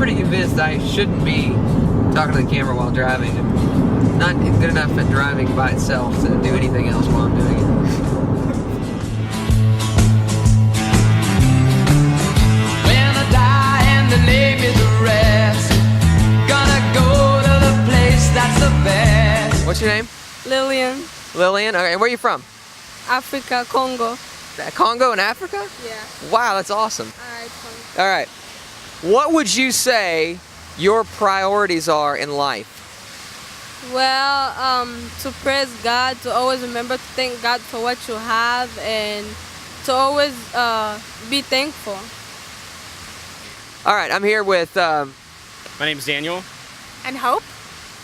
pretty convinced I shouldn't be talking to the camera while driving. I'm not good enough at driving by itself to do anything else while I'm doing it. When I die and they lay me to rest, gonna go to the place that's the best. What's your name? Lillian, Lillian? Okay, and where are you from? Africa, Congo. Congo in Africa? Yeah. Wow, that's awesome. Alright, All right. What would you say your priorities are in life? well, to praise God, to always remember to thank God for what you have, and to always be thankful. All right, I'm here with, My name's Daniel. And Hope.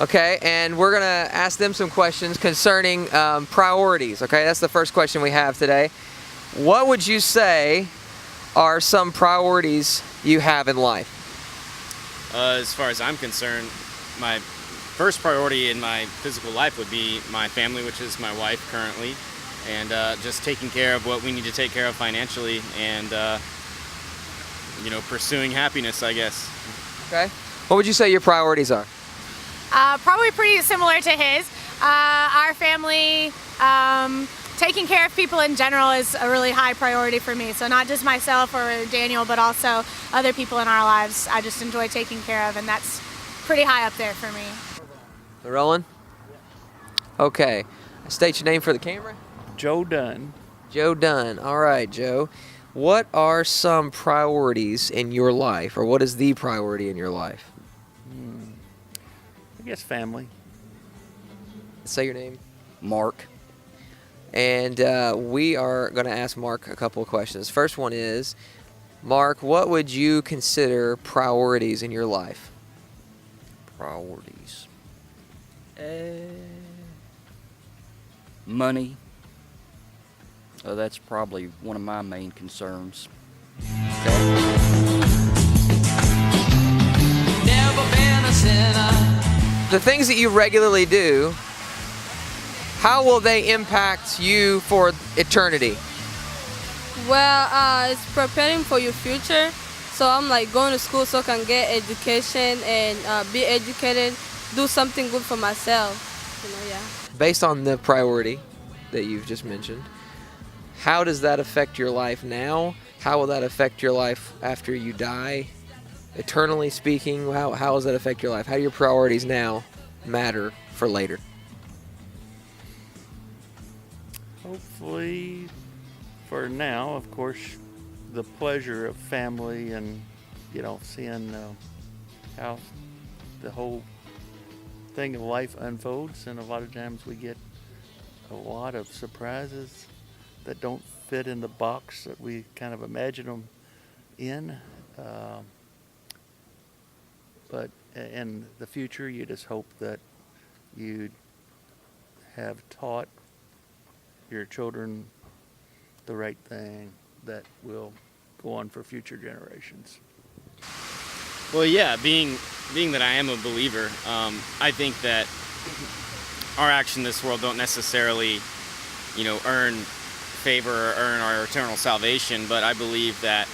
okay, and we're going to ask them some questions concerning priorities, okay? That's the first question we have today. What would you say are some priorities you have in life? As far as I'm concerned, my first priority in my physical life would be my family, which is my wife currently, and just taking care of what we need to take care of financially, and pursuing happiness, I guess. Okay. What would you say your priorities are? Probably pretty similar to his. Our family, taking care of people in general is a really high priority for me. So not just myself or Daniel, but also other people in our lives I just enjoy taking care of, and that's pretty high up there for me. We're rolling? Okay. State your name for the camera. Joe Dunn. Joe Dunn. All right, Joe. What are some priorities in your life, or what is the priority in your life? I guess family. Say your name. Mark. And we are going to ask Mark a couple of questions. First one is, Mark, what would you consider priorities in your life? Priorities. Money. That's probably one of my main concerns. Never been a sinner. The things that you regularly do, how will they impact you for eternity? Well, it's preparing for your future. So I'm like going to school so I can get education and be educated, do something good for myself. Yeah. Based on the priority that you've just mentioned, how does that affect your life now? How will that affect your life after you die? Eternally speaking, how does that affect your life? How do your priorities now matter for later? Hopefully, for now, of course, the pleasure of family and, seeing how the whole thing of life unfolds. And a lot of times we get a lot of surprises that don't fit in the box that we kind of imagine them in. But in the future, you just hope that you have taught your children the right thing that will go on for future generations. Well, yeah, being that I am a believer, I think that our actions in this world don't necessarily, earn favor or earn our eternal salvation, but I believe that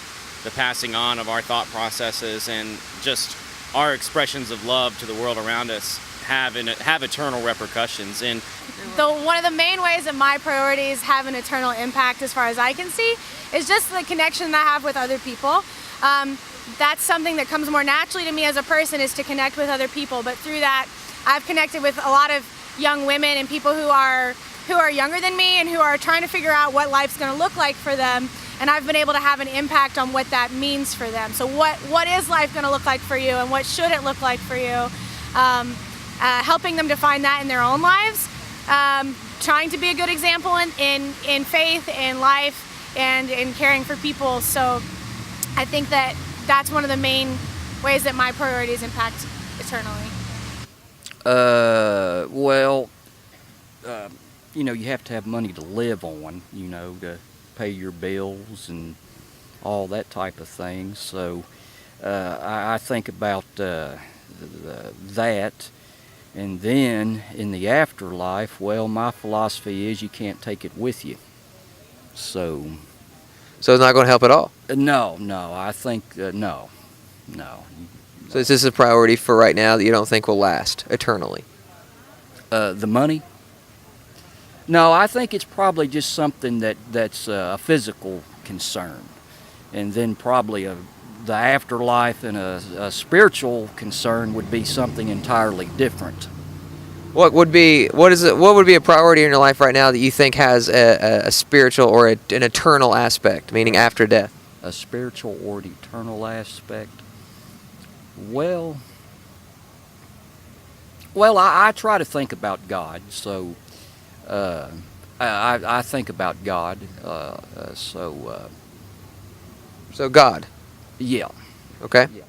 the passing on of our thought processes and just our expressions of love to the world around us have eternal repercussions. And One of the main ways that my priorities have an eternal impact, as far as I can see, is just the connection that I have with other people. That's something that comes more naturally to me as a person, is to connect with other people. But through that, I've connected with a lot of young women and people who are younger than me and who are trying to figure out what life's going to look like for them. And I've been able to have an impact on what that means for them. So what is life going to look like for you, and what should it look like for you? Helping them to find that in their own lives. Trying to be a good example in faith, in life, and in caring for people. So I think that's one of the main ways that my priorities impact eternally. You have to have money to live on, to pay your bills and all that type of thing. So I think about that. And then in the afterlife, well, my philosophy is you can't take it with you. So it's not going to help at all? No, I think, no. So is this a priority for right now that you don't think will last eternally? The money? No, I think it's probably just something that's a physical concern, and then probably the afterlife and a spiritual concern would be something entirely different. What would be a priority in your life right now that you think has a spiritual or an eternal aspect, meaning after death? A spiritual or an eternal aspect? Well, I try to think about God, so I think about God, So God. yeah. Okay. Yeah.